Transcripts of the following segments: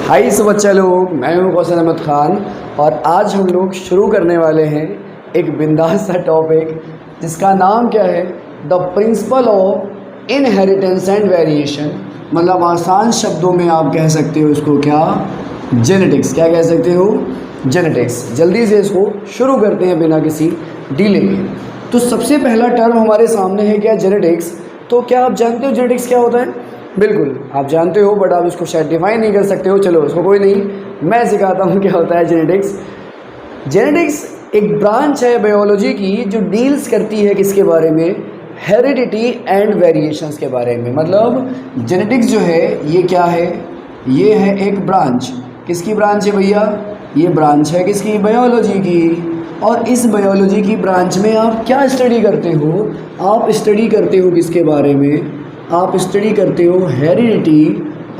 हाय सब बच्चा लोग, मैं हूं कौशल अहमद खान और आज हम लोग शुरू करने वाले हैं एक बिंदास सा टॉपिक जिसका नाम क्या है, the principle of inheritance and variation. मतलब आसान शब्दों में आप कह सकते हो इसको क्या, जेनेटिक्स। क्या कह सकते हो, जेनेटिक्स। जल्दी से इसको शुरू करते हैं बिना किसी डीले के। तो सबसे पहला टर्म हमारे सामने है क्या, जेनेटिक्स। तो क्या आप जानते हो जेनेटिक्स क्या होता है? बिल्कुल आप जानते हो, बट आप इसको शायद डिफाइन नहीं कर सकते हो। चलो उसको कोई नहीं, मैं सिखाता हूँ क्या होता है जेनेटिक्स। जेनेटिक्स एक ब्रांच है बायोलॉजी की जो डील्स करती है किसके बारे में, हेरिडिटी एंड वेरिएशंस के बारे में। मतलब जेनेटिक्स जो है ये क्या है, ये है एक ब्रांच। किसकी ब्रांच है भैया? ये ब्रांच है किसकी, बायोलॉजी की। और इस बायोलॉजी की ब्रांच में आप क्या स्टडी करते हो? आप स्टडी करते हो किसके बारे में? आप स्टडी करते हो हेरिडिटी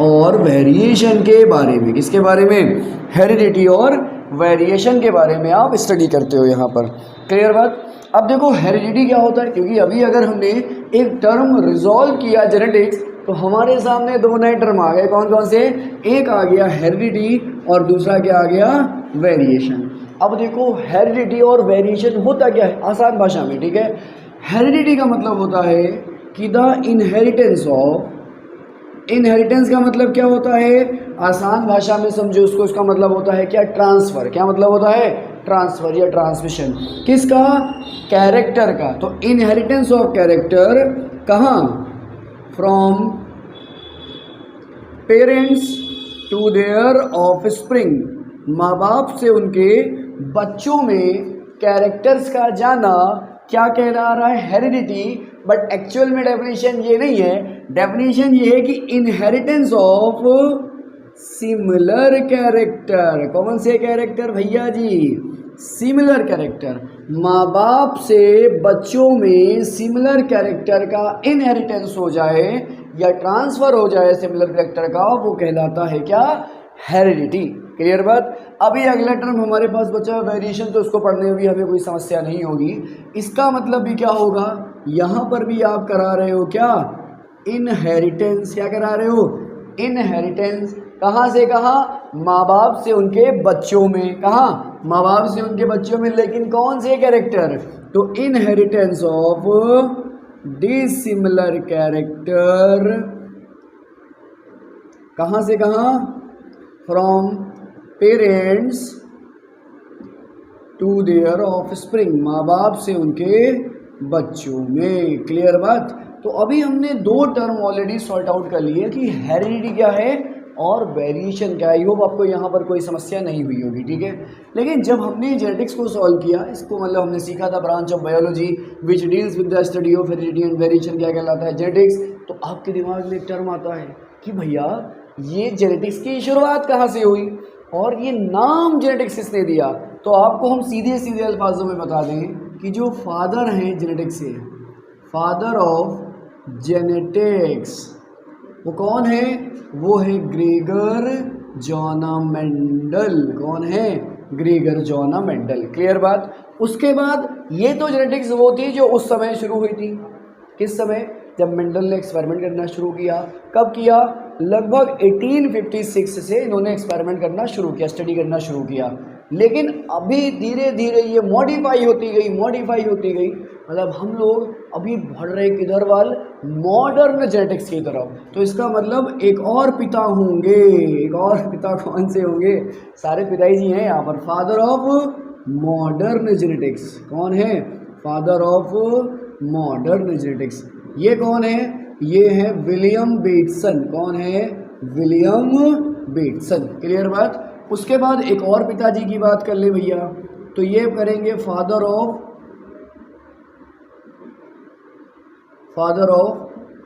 और वेरिएशन के बारे में। किसके बारे में? हेरिडिटी और वेरिएशन के बारे में आप स्टडी करते हो यहाँ पर। क्लियर बात? अब देखो हेरिडिटी क्या होता है, क्योंकि अभी अगर हमने एक टर्म रिजॉल्व किया जेनेटिक्स तो हमारे सामने दो नए टर्म आ गए। कौन कौन से? एक आ गया हेरिडिटी और दूसरा क्या आ गया, वेरिएशन। अब देखो हेरिडिटी और वेरिएशन होता क्या है आसान भाषा में, ठीक है। हेरिडिटी का मतलब होता है कि द इनहेरिटेंस ऑफ, इनहेरिटेंस का मतलब क्या होता है, आसान भाषा में समझो उसको, उसका मतलब होता है क्या, ट्रांसफ़र। क्या मतलब होता है? ट्रांसफ़र या ट्रांसमिशन। किसका? कैरेक्टर का। तो इनहेरिटेंस ऑफ कैरेक्टर कहाँ? From parents to their offspring. माँ बाप से उनके बच्चों में कैरेक्टर्स का जाना क्या कहला रहा है, हेरिडिटी। बट एक्चुअल में डेफिनेशन ये नहीं है, डेफिनेशन ये है कि इनहेरिटेंस ऑफ सिमिलर कैरेक्टर। कौन से कैरेक्टर भैया जी? Similar character. माँ बाप से बच्चों में सिमिलर कैरेक्टर का इनहेरिटेंस हो जाए या ट्रांसफ़र हो जाए सिमिलर कैरेक्टर का, वो कहलाता है क्या, हेरिडिटी। क्लियर बात? अभी अगला टर्म हमारे पास बचा है वेरिएशन, तो उसको पढ़ने में भी हमें कोई समस्या नहीं होगी। इसका मतलब भी क्या होगा, यहाँ पर भी आप करा रहे हो क्या, इनहेरिटेंस। क्या करा रहे हो? इनहेरिटेंस। कहाँ से कहाँ? माँ बाप से उनके बच्चों में। कहाँ? माँ बाप से उनके बच्चों में, लेकिन कौन से कैरेक्टर? तो इनहेरिटेंस ऑफ डिसिमिलर कैरेक्टर। कहाँ से कहाँ? From parents to their offspring. माँ बाप से उनके बच्चों में। क्लियर बात? तो अभी हमने दो टर्म ऑलरेडी सॉर्ट आउट कर लिए कि हेरिडिटी क्या है और वेरिएशन क्या है। आई होप आपको यहाँ पर कोई समस्या नहीं हुई होगी, ठीक है। लेकिन जब हमने जेनेटिक्स को सॉल्व किया, इसको मतलब हमने सीखा था branch of biology which deals with the study of heredity and variation, क्या कहलाता है, जेनेटिक्स। तो आपके दिमाग में एक टर्म आता है कि भैया ये जेनेटिक्स की शुरुआत कहाँ से हुई और ये नाम जेनेटिक्स किसने दिया। तो आपको हम सीधे सीधे अल्फाजों में बता दें कि जो फादर हैं जेनेटिक्स के, फादर ऑफ जेनेटिक्स, वो कौन है? वो है ग्रेगर जॉना मेंडल। कौन है? Gregor जॉना Mendel. क्लियर बात? उसके बाद ये तो जेनेटिक्स वो थी जो उस समय शुरू हुई थी। किस समय? जब मेंडल ने एक्सपेरिमेंट करना शुरू किया। कब किया? लगभग 1856 से इन्होंने एक्सपेरिमेंट करना शुरू किया, स्टडी करना शुरू किया। लेकिन अभी धीरे धीरे ये मॉडिफाई होती गई, मॉडिफाई होती गई। मतलब हम लोग अभी बढ़ रहे किधर वाल, मॉडर्न जेनेटिक्स की तरफ। तो इसका मतलब एक और पिता होंगे। एक और पिता कौन से होंगे? सारे पिताजी जी हैं यहाँ पर। फादर ऑफ मॉडर्न जेनेटिक्स कौन है? Father of modern genetics. ये कौन है? ये है विलियम बेटसन। कौन है? William Bateson. क्लियर बात? उसके बाद एक और पिताजी की बात कर ले भैया, तो ये करेंगे फादर ऑफ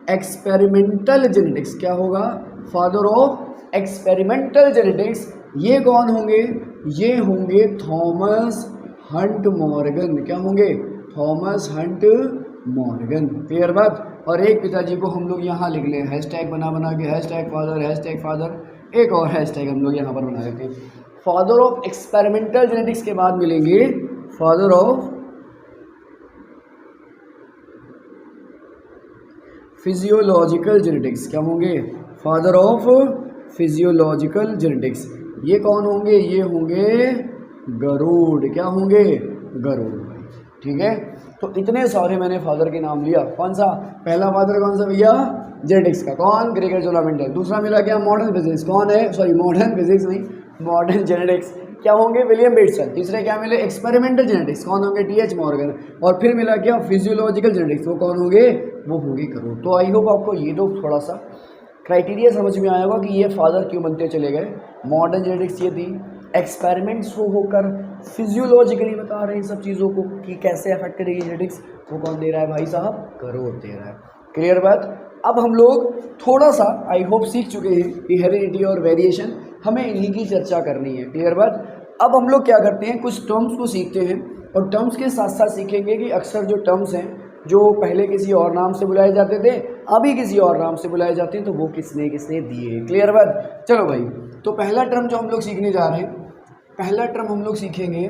एक्सपेरिमेंटल जेनेटिक्स। क्या होगा? Father of experimental genetics. ये कौन होंगे? ये होंगे थॉमस हंट मॉर्गन। क्या होंगे? Thomas Hunt Morgan. क्लियर बात? और एक पिताजी को हम लोग यहाँ लिख लें, हैशटैग बना बना के, हैशटैग फादर। एक और हैशटैग हम लोग यहाँ पर बना देते हैं। फादर ऑफ एक्सपेरिमेंटल जेनेटिक्स के बाद मिलेंगे फादर ऑफ फिजियोलॉजिकल जेनेटिक्स। क्या होंगे? Father of physiological genetics. ये कौन होंगे? ये होंगे गरुड़। क्या होंगे? गरुड़। ठीक है, तो इतने सारे मैंने फादर के नाम लिया। कौन सा? पहला फादर कौन सा भैया? जेनेटिक्स का। कौन? ग्रेगर जोलामेंडल। दूसरा मिला क्या? Modern physics. कौन है? सॉरी मॉडर्न फिजिक्स नहीं, मॉडर्न जेनेटिक्स। क्या होंगे? William Bateson. तीसरे क्या मिले? Experimental genetics. कौन होंगे? टी.एच. मॉर्गन। और फिर मिला क्या? Physiological genetics. वो कौन होंगे? वो होंगे गरुड़। तो आई होप आपको ये तो थोड़ा सा क्राइटेरिया समझ में आया होगा कि ये फादर क्यों बनते चले गए। मॉडर्न जेनेटिक्स ये थी, एक्सपेरिमेंट्स हो होकर फिजियोलॉजिकली बता रहे हैं सब चीज़ों को कि कैसे अफेक्ट करेगी जेनेटिक्स। वो कौन दे रहा है भाई साहब? गरुड़ दे रहा है। क्लियर बात? अब हम लोग थोड़ा सा आई होप सीख चुके हैं कि हेरिडिटी और वेरिएशन, हमें इन्हीं की चर्चा करनी है। क्लियर बात? अब हम लोग क्या करते हैं, कुछ टर्म्स को सीखते हैं और टर्म्स के साथ साथ सीखेंगे कि अक्सर जो टर्म्स हैं जो पहले किसी और नाम से बुलाए जाते थे, अभी किसी और नाम से बुलाए जाते हैं, तो वो किसने किसने दिए। क्लियर बात? चलो भाई, तो पहला टर्म जो हम लोग सीखने जा रहे हैं, पहला टर्म हम लोग सीखेंगे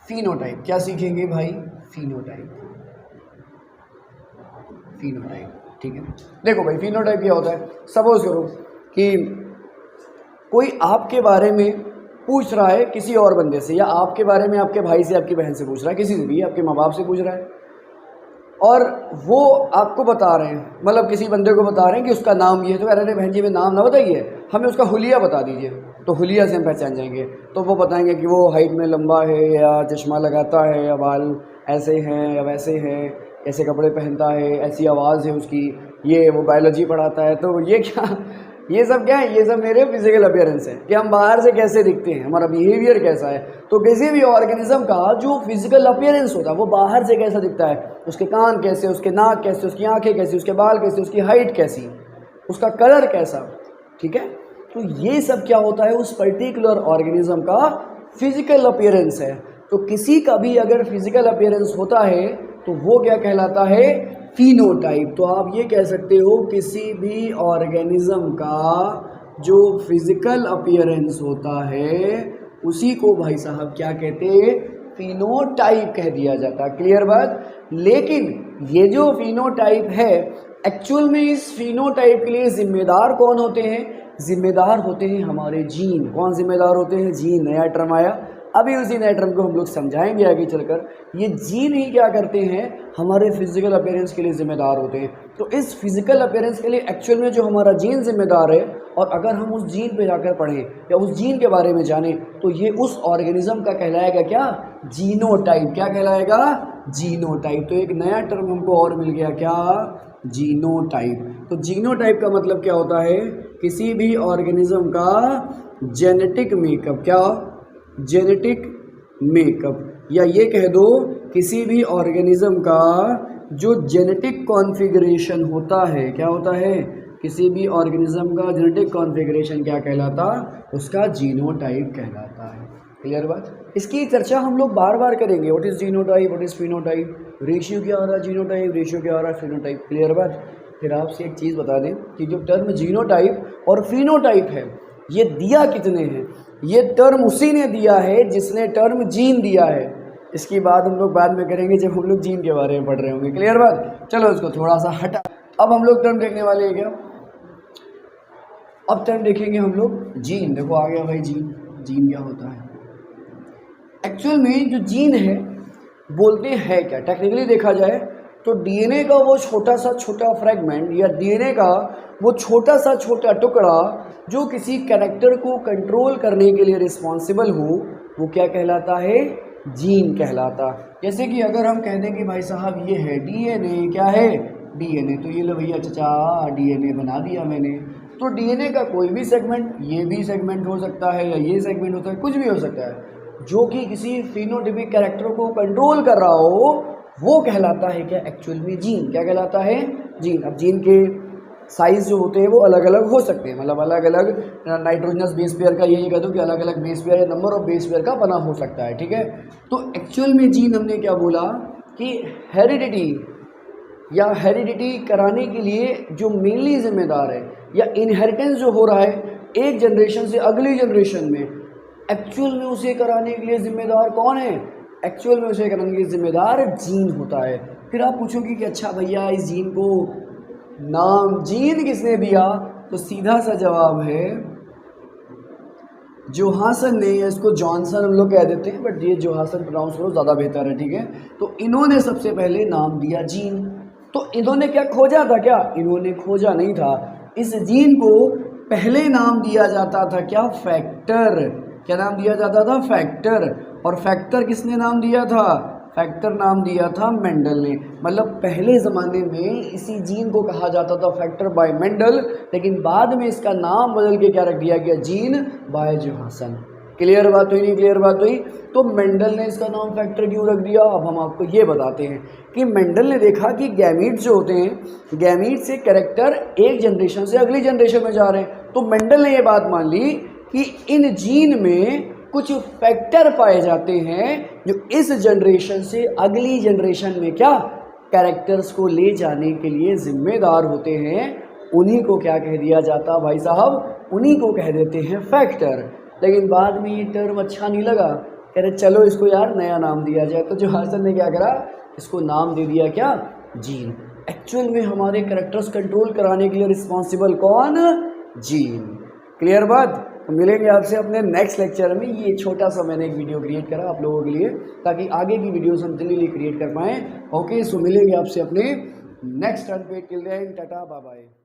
फिनोटाइप। क्या सीखेंगे भाई? फिनोटाइप। फिनोटाइप, ठीक है। देखो भाई, फिनोटाइप क्या होता है? सपोज करो कि कोई आपके बारे में पूछ रहा है किसी और बंदे से, या आपके बारे में आपके भाई से, आपकी बहन से पूछ रहा है, किसी से भी, आपके माँ बाप से पूछ रहा है, और वो आपको बता रहे हैं, मतलब किसी बंदे को बता रहे हैं कि उसका नाम ये है। तो कह रहे हैं बहन जी, में नाम ना बताइए, हमें उसका हुलिया बता दीजिए। तो हुलिया से हम पहचान जाएंगे। तो वो बताएंगे कि वो हाइट में लंबा है, या चश्मा लगाता है, या बाल ऐसे हैं या वैसे हैं, ऐसे कपड़े पहनता है, ऐसी आवाज़ है उसकी, ये वो बायोलॉजी पढ़ाता है। तो ये क्या, ये सब क्या है? ये सब मेरे फिजिकल अपीयरेंस है कि हम बाहर से कैसे दिखते हैं, हमारा बिहेवियर कैसा है। तो किसी भी ऑर्गेनिज्म का जो फिजिकल अपीयरेंस होता है वो बाहर से कैसा दिखता है, उसके कान कैसे, उसके नाक कैसे, उसकी आंखें कैसी, उसके बाल कैसे, उसकी हाइट कैसी, उसका कलर कैसा। ठीक है, तो ये सब क्या होता है? उस पर्टिकुलर ऑर्गेनिज्म का फिजिकल अपीयरेंस है। तो किसी का भी अगर फिजिकल अपीयरेंस होता है तो वो क्या कहलाता है? फिनोटाइप। तो आप ये कह सकते हो किसी भी ऑर्गेनिज्म का जो फिजिकल अपीयरेंस होता है उसी को भाई साहब क्या कहते हैं? फिनोटाइप कह दिया जाता है। क्लियर बात? लेकिन ये जो फिनोटाइप है, एक्चुअल में इस फिनोटाइप के लिए जिम्मेदार कौन होते हैं? जिम्मेदार होते हैं हमारे जीन। कौन जिम्मेदार होते हैं? जीन। नया टर्म आया, अभी उसी नए टर्म को हम लोग समझाएंगे आगे चलकर। ये जीन ही क्या करते हैं? हमारे फिजिकल अपीयरेंस के लिए जिम्मेदार होते हैं। तो इस फिजिकल अपीयरेंस के लिए एक्चुअल में जो हमारा जीन जिम्मेदार है, और अगर हम उस जीन पे जाकर पढ़ें या उस जीन के बारे में जानें, तो ये उस ऑर्गेनिज्म का कहलाएगा क्या? जीनोटाइप। क्या कहलाएगा? जीनोटाइप। तो एक नया टर्म हमको और मिल गया, क्या? जीनोटाइप। तो जीनोटाइप का मतलब क्या होता है? किसी भी ऑर्गेनिज्म का जेनेटिक मेकअप। क्या? जेनेटिक मेकअप, या ये कह दो किसी भी ऑर्गेनिज्म का जो जेनेटिक कॉन्फ़िगरेशन होता है। क्या होता है? किसी भी ऑर्गेनिज्म का जेनेटिक कॉन्फ़िगरेशन क्या कहलाता? उसका जीनोटाइप कहलाता है। क्लियर बात? इसकी चर्चा हम लोग बार बार करेंगे। What is genotype, what is phenotype, ratio क्या आ रहा है जीनोटाइप, रेशियो क्या आ रहा है फिनोटाइप। क्लियर बात? फिर आपसे एक चीज़ बता दें कि जो टर्म जीनोटाइप और फिनोटाइप है, ये दिया कितने हैं? ये टर्म उसी ने दिया है जिसने टर्म जीन दिया है। इसकी बात हम लोग बाद में करेंगे जब हम लोग जीन के बारे में पढ़ रहे होंगे। क्लियर बात? चलो इसको थोड़ा सा हटा, अब हम लोग टर्म देखने वाले हैं। क्या अब टर्म देखेंगे हम लोग? जीन। देखो आ गया भाई जीन। जीन क्या होता है? एक्चुअल में जो जीन है बोलते हैं क्या, टेक्निकली देखा जाए तो डीएनए का वो छोटा फ्रेगमेंट, या डीएनए का वो छोटा टुकड़ा जो किसी कैरेक्टर को कंट्रोल करने के लिए रिस्पॉन्सिबल हो, वो क्या कहलाता है? जीन कहलाता। जैसे कि अगर हम कह दें कि भाई साहब ये है डीएनए, क्या है? डीएनए। तो ये लो भैया चचा, डीएनए बना दिया मैंने। तो डीएनए का कोई भी सेगमेंट, ये भी सेगमेंट हो सकता है, या ये सेगमेंट होता है, कुछ भी हो सकता है, जो कि किसी फिनोटाइपिक कैरेक्टर को कंट्रोल कर रहा हो, वो कहलाता है क्या? एक्चुअल में जीन। क्या कहलाता है? जीन। अब जीन के साइज जो होते हैं वो अलग अलग हो सकते हैं, मतलब अलग अलग नाइट्रोजनस बेस पेयर का, यही कह दो कि अलग अलग बेस पेयर या नंबर ऑफ बेस पेयर का बना हो सकता है। ठीक है, तो एक्चुअल में जीन हमने क्या बोला कि हेरिडिटी, या हेरिडिटी कराने के लिए जो मेनली जिम्मेदार है, या इनहेरिटेंस जो हो रहा है एक जनरेशन से अगली जनरेशन में, एक्चुअल में उसे कराने के लिए जिम्मेदार कौन है? एक्चुअल में उसे कराने के लिए जिम्मेदार जीन होता है। फिर आप पूछोगे कि अच्छा भैया इस जीन को नाम जीन किसने दिया? तो सीधा सा जवाब है जोहासन ने, इसको जॉनसन हम लोग कह देते हैं बट ये जोहासन प्रोनाउंस करो ज़्यादा बेहतर है, ठीक है। तो इन्होंने सबसे पहले नाम दिया जीन। तो इन्होंने क्या खोजा था? क्या इन्होंने खोजा नहीं था, इस जीन को पहले नाम दिया जाता था क्या? फैक्टर। क्या नाम दिया जाता था? फैक्टर। और फैक्टर किसने नाम दिया था? फैक्टर नाम दिया था मेंडल ने। मतलब पहले ज़माने में इसी जीन को कहा जाता था फैक्टर बाय मेंडल, लेकिन बाद में इसका नाम बदल के क्या रख दिया गया? Gene bye जोहासन। क्लियर बात हुई? नहीं क्लियर बात हुई? तो मेंडल ने इसका नाम फैक्टर क्यों रख दिया, अब हम आपको ये बताते हैं कि मेंडल ने देखा कि गैमीट्स जो होते हैं, गैमीट से कैरेक्टर एक जनरेशन से अगली जनरेशन में जा रहे हैं। तो मेंडल ने ये बात मान ली कि इन जीन में कुछ फैक्टर पाए जाते हैं जो इस जनरेशन से अगली जनरेशन में क्या कैरेक्टर्स को ले जाने के लिए जिम्मेदार होते हैं। उन्हीं को क्या कह दिया जाता भाई साहब? उन्हीं को कह देते हैं फैक्टर। लेकिन बाद में ये टर्म अच्छा नहीं लगा, कह रहे चलो इसको यार नया नाम दिया जाए। तो जोहासन ने क्या करा? इसको नाम दे दिया क्या? जीन। एक्चुअल में हमारे कैरेक्टर्स कंट्रोल कराने के लिए रिस्पॉन्सिबल कौन? जीन। क्लियर बात? तो मिलेंगे आपसे अपने नेक्स्ट लेक्चर में। ये छोटा सा मैंने एक वीडियो क्रिएट करा आप लोगों के लिए ताकि आगे की वीडियोस हम जल्दी क्रिएट कर पाएँ। ओके, सो मिलेंगे आपसे अपने नेक्स्ट टर्न पे। Till then tata bye bye.